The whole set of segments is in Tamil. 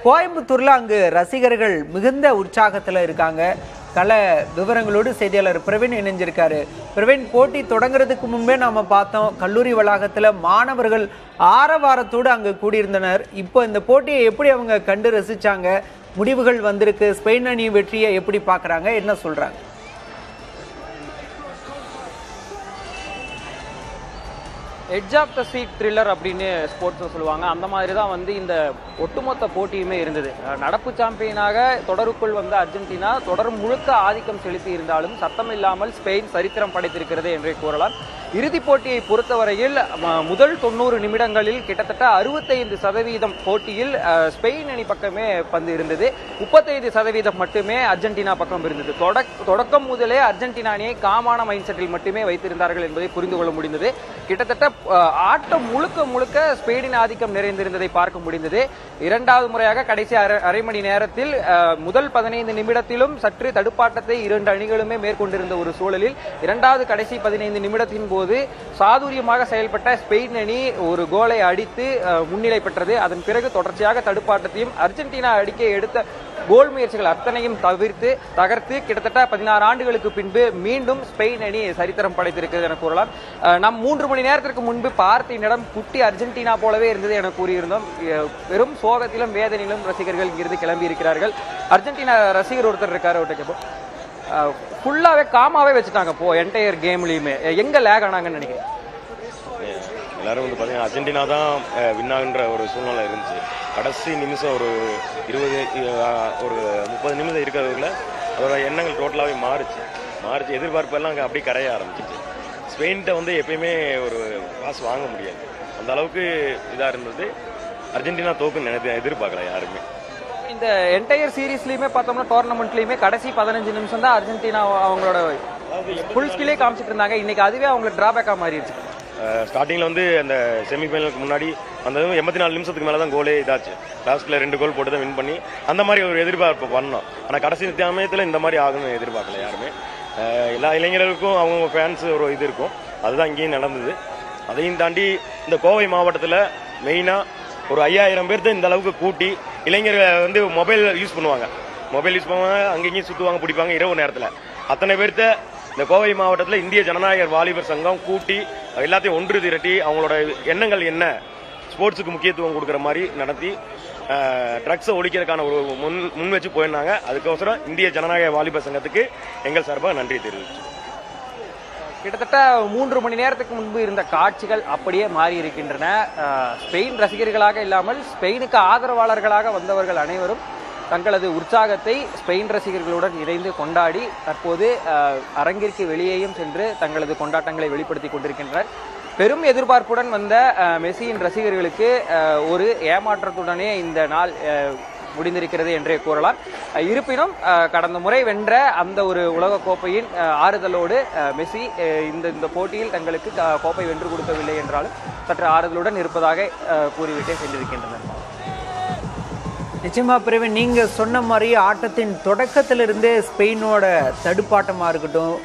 கோயம்புத்தூர்ல அங்கு ரசிகர்கள் மிகுந்த உற்சாகத்துல இருக்காங்க. கல விவரங்களோடு செய்தியாளர் பிரவீன் இணைஞ்சிருக்காரு. பிரவீன், போட்டி தொடங்குறதுக்கு முன்பே நாம பார்த்தோம், கல்லூரி வளாகத்துல மாணவர்கள் ஆரவாரத்தோடு அங்கு கூடியிருந்தனர். இப்போ இந்த போட்டியை எப்படி அவங்க கண்டு ரசிச்சாங்க? முடிவுகள் வந்திருக்கு, ஸ்பெயின் அணி வெற்றியை எப்படி பாக்குறாங்க, என்ன சொல்றாங்க? Edge of the seat thriller அப்படின்னு ஸ்போர்ட்ஸ் சொல்லுவாங்க. அந்த மாதிரி தான் இந்த ஒட்டுமொத்த போட்டியுமே இருந்தது. நடப்பு சாம்பியனாக தொடருக்குள் வந்த அர்ஜென்டினா தொடர் முழுக்க ஆதிக்கம் செலுத்தி இருந்தாலும் சத்தம் இல்லாமல் ஸ்பெயின் சரித்திரம் படைத்திருக்கிறது என்றே கூறலாம். இறுதிப் போட்டியை பொறுத்தவரையில் முதல் 90 நிமிடங்களில் கிட்டத்தட்ட 65% போட்டியில் ஸ்பெயின் அணி பக்கமே பந்து இருந்தது. 35% மட்டுமே அர்ஜென்டினா பக்கம் இருந்தது. தொடக்கம் முதலே அர்ஜென்டினா அணியை காமான மைண்ட் செட்டில் மட்டுமே வைத்திருந்தார்கள் என்பதை புரிந்து கொள்ள முடிந்தது. கிட்டத்தட்ட ஆட்டம் முழுக்க முழுக்க ஸ்பெயினின் ஆதிக்கம் நிறைந்திருந்ததை பார்க்க முடிந்தது. இரண்டாவது முறையாக கடைசி அரை மணி நேரத்தில் முதல் 15 நிமிடத்திலும் சற்று தடுப்பாட்டத்தை இரண்டு அணிகளுமே மேற்கொண்டிருந்த ஒரு சூழலில் இரண்டாவது கடைசி 15 நிமிடத்தின் போது சாதுரியமாக செயல்பட்ட ஸ்பெயின் அணி ஒரு கோலை அடித்து முன்னிலை பெற்றது. அதன் பிறகு தொடர்ச்சியாக தடுப்பாட்டத்தையும் அர்ஜென்டினா அடிக்க எடுத்த கோல் முயற்சிகள் அத்தனையும் தகர்த்து கிட்டத்தட்ட 16 ஆண்டுகளுக்கு பின்பு மீண்டும் ஸ்பெயின் அணி சரித்திரம் படைத்திருக்கிறது என கூறலாம். நாம் 3 மணி நேரத்திற்கு முன்பு பார்த்த இடம் குட்டி அர்ஜென்டினா போலவே இருந்தது என கூறியிருந்தோம். வெறும் சோகத்திலும் வேதனையிலும் ரசிகர்கள் இங்கிருந்து கிளம்பி இருக்கிறார்கள். அர்ஜென்டினா ரசிகர் ஒருத்தர் இருக்காரு, ஃபுல்லாவே காமாவே வச்சுட்டாங்க என்டையர் கேம்லயுமே. எங்க லேக் ஆனாங்கன்னு நினைக்கிறேன்? எல்லாரும் பாத்தீங்கன்னா அர்ஜென்டினா தான் வின் ஆகுன்ற ஒரு சூழ்நிலை இருந்துச்சு. கடைசி நிமிஷம் ஒரு 30 நிமிஷம் இருக்கிறதுக்குள்ள அதோட எண்ணங்கள் டோட்டலாகவே மாறிச்சு. எதிர்பார்ப்பெல்லாம் அங்கே அப்படியே கரைய ஆரம்பிச்சிச்சு. ஸ்பெயின்கிட்ட எப்பயுமே ஒரு பாஸ் வாங்க முடியாது, அந்த அளவுக்கு இதாக இருந்தது. அர்ஜென்டினா தோக்குன்னு எதிர்பார்க்கல யாருமே. இந்த என்டையர் சீரீஸ்லயுமே பார்த்தோம்னா டோர்னமெண்ட்லயுமே கடைசி 15 நிமிஷம் தான் அர்ஜென்டினா அவங்களோட ஃபுல் ஸ்கில்லே காமிச்சிட்டு இருந்தாங்க. இன்னைக்கு அதுவே அவங்களுக்கு டிராபேக்கா மாறிடுச்சு. ஸ்டார்டிங்ல அந்த செமிஃபைனலுக்கு முன்னாடி அந்த 84 நிமிஷத்துக்கு மேலே தான் கோலே இதாச்சு. லாஸ்ட்ல 2 கோல் போட்டு தான் வின் பண்ணி அந்த மாதிரி ஒரு எதிர்பார்ப்பு பண்ணோம். ஆனால் கடைசி சமயத்தில் இந்த மாதிரி ஆகணும்னு எதிர்பார்க்கல யாருமே. எல்லா இளைஞர்களுக்கும் அவங்க ஃபேன்ஸ் ஒரு இது இருக்கும், அதுதான் இங்கேயும் நடந்தது. அதையும் தாண்டி இந்த கோவை மாவட்டத்தில் மெயினாக ஒரு 5000 பேர்த்த இந்த அளவுக்கு கூட்டி இளைஞர்கள் மொபைல் யூஸ் பண்ணுவாங்க, அங்கேயும் சுற்றுவாங்க, பிடிப்பாங்க இரவு நேரத்தில். அத்தனை பேர்த்த இந்த கோவை மாவட்டத்தில் இந்திய ஜனநாயகர் வாலிபர் சங்கம் கூட்டி எல்லாத்தையும் ஒன்று திரட்டி அவங்களோட எண்ணங்கள் என்ன, ஸ்போர்ட்ஸுக்கு முக்கியத்துவம் கொடுக்குற மாதிரி நடத்தி ட்ரக்ஸை ஒழிக்கிறதுக்கான ஒரு முன் வச்சு போயிருந்தாங்க. அதுக்கோசரம் இந்திய ஜனநாயக வாலிபர் சங்கத்துக்கு எங்கள் சார்பாக நன்றி தெரிவிச்சு. கிட்டத்தட்ட 3 மணி நேரத்துக்கு முன்பு இருந்த காட்சிகள் அப்படியே மாறி இருக்கின்றன. ஸ்பெயின் ரசிகர்களாக இல்லாமல் ஸ்பெயினுக்கு ஆதரவாளர்களாக வந்தவர்கள் அனைவரும் தங்களது உற்சாகத்தை ஸ்பெயின் ரசிகர்களுடன் இணைந்து கொண்டாடி தற்போது அரங்கிற்கு வெளியேயும் சென்று தங்களது கொண்டாட்டங்களை வெளிப்படுத்தி கொண்டிருக்கின்றனர். பெரும் எதிர்பார்ப்புடன் வந்த மெஸ்ஸியின் ரசிகர்களுக்கு ஒரு ஏமாற்றத்துடனே இந்த நாள் முடிந்திருக்கிறது என்றே கூறலாம். இருப்பினும் கடந்த முறை வென்ற அந்த ஒரு உலக கோப்பையின் ஆறுதலோடு மெஸ்ஸி இந்த போட்டியில் தங்களுக்கு கோப்பை வென்று கொடுக்கவில்லை என்றாலும் சற்று ஆறுதலுடன் இருப்பதாக கூறிவிட்டே சென்றிருக்கின்றனர். நிச்சயமா பிரவீன், நீங்க சொன்ன மாதிரி ஆட்டத்தின் தொடக்கத்திலிருந்தே ஸ்பெயினோட தடுப்பாட்டமா இருக்கட்டும்,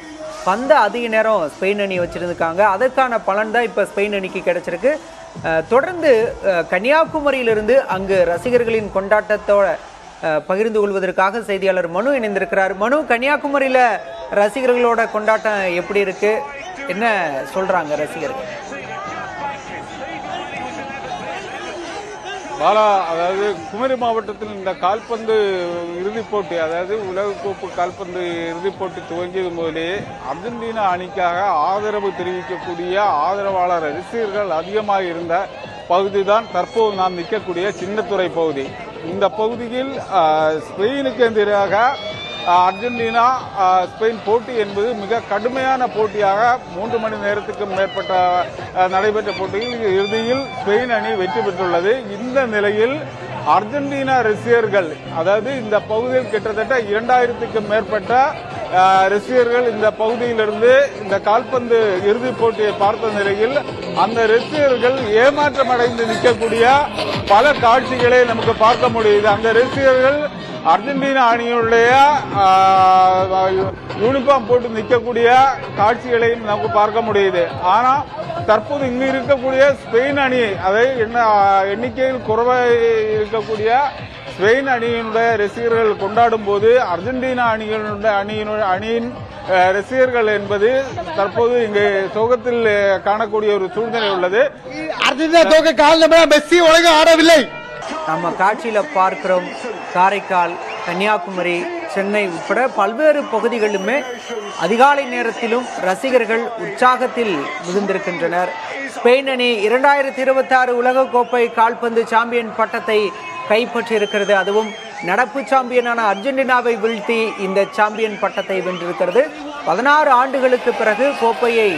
பந்த அதிக நேரம் ஸ்பெயின் அணி வச்சிருந்துருக்காங்க. அதற்கான பலன் தான் இப்போ ஸ்பெயின் அணிக்கு கிடைச்சிருக்கு. தொடர்ந்து கன்னியாகுமரியிலிருந்து அங்கு ரசிகர்களின் கொண்டாட்டத்தோட பகிர்ந்து கொள்வதற்காக செய்தியாளர் மனு இணைந்திருக்கிறார். மனு, கன்னியாகுமரியில ரசிகர்களோட கொண்டாட்டம் எப்படி இருக்கு, என்ன சொல்றாங்க ரசிகர்கள்? பாலா, அதாவது குமரி மாவட்டத்தில் இந்த கால்பந்து இறுதிப் போட்டி, அதாவது உலகக்கோப்பு கால்பந்து இறுதிப் போட்டி துவங்கியது முதலே அர்ஜென்டினா அணிக்காக ஆதரவு தெரிவிக்கக்கூடிய ஆதரவாளர் ரசிகர்கள் அதிகமாக இருந்த பகுதி தான் தற்போது நாம் நிற்கக்கூடிய சின்னத்துறை பகுதி. இந்த பகுதியில் ஸ்பெயினுக்கு எதிராக அர்ஜென்டினா ஸ்பெயின் போட்டி என்பது மிக கடுமையான போட்டியாக 3 மணி நேரத்துக்கும் மேற்பட்ட நடைபெற்ற போட்டியில் இறுதியில் ஸ்பெயின் அணி வெற்றி பெற்றுள்ளது. இந்த நிலையில் அர்ஜென்டினா ரசிகர்கள், அதாவது இந்த பகுதியில் கிட்டத்தட்ட 2000க்கும் மேற்பட்ட ரசிகர்கள் இந்த பகுதியிலிருந்து இந்த கால்பந்து இறுதிப் போட்டியை பார்த்த நிலையில் அந்த ரசிகர்கள் ஏமாற்றம் அடைந்து நிற்கக்கூடிய பல காட்சிகளை நமக்கு பார்க்க முடியுது. அந்த ரசிகர்கள் அர்ஜென்டினா அணியுடைய யூனிஃபார்ம் போட்டு நிற்கக்கூடிய காட்சிகளையும் நமக்கு பார்க்க முடியுது. ஆனால் தற்போது இங்கு இருக்கக்கூடிய ஸ்பெயின் அணி, அதை எண்ணிக்கையில் குறைவாக இருக்கக்கூடிய ஸ்பெயின் அணியினுடைய ரசிகர்கள் கொண்டாடும் போது அர்ஜென்டினா அணியின் ரசிகர்கள் என்பது தற்போது இங்கு சோகத்தில் காணக்கூடிய ஒரு சூழ்நிலை உள்ளது. அர்ஜென்டினா தோக்க காரணம் மெஸ்ஸி உலகம் ஆடவில்லை. நம்ம காட்சியில பார்க்கிறோம், காரைக்கால், கன்னியாகுமரி, சென்னை உட்பட பல்வேறு பகுதிகளிலுமே அதிகாலை நேரத்திலும் ரசிகர்கள் உற்சாகத்தில் மிகுந்திருக்கின்றனர். ஸ்பெயின் அணி 2026 உலகக்கோப்பை கால்பந்து சாம்பியன் பட்டத்தை கைப்பற்றியிருக்கிறது. அதுவும் நடப்பு சாம்பியனான அர்ஜென்டினாவை வீழ்த்தி இந்த சாம்பியன் பட்டத்தை வென்றிருக்கிறது. 16 ஆண்டுகளுக்கு பிறகு கோப்பையை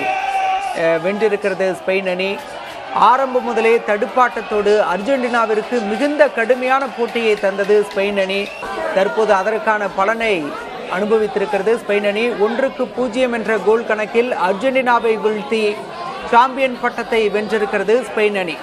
வென்றிருக்கிறது ஸ்பெயின் அணி. ஆரம்பம் முதலே தடுப்பாட்டத்தோடு அர்ஜென்டினாவிற்கு மிகுந்த கடுமையான போட்டியை தந்தது ஸ்பெயின் அணி. தற்போது அதற்கான பலனை அனுபவித்திருக்கிறது ஸ்பெயின் அணி. 1-0 என்ற கோல் கணக்கில் அர்ஜென்டினாவை வீழ்த்தி சாம்பியன் பட்டத்தை வென்றிருக்கிறது ஸ்பெயின் அணி.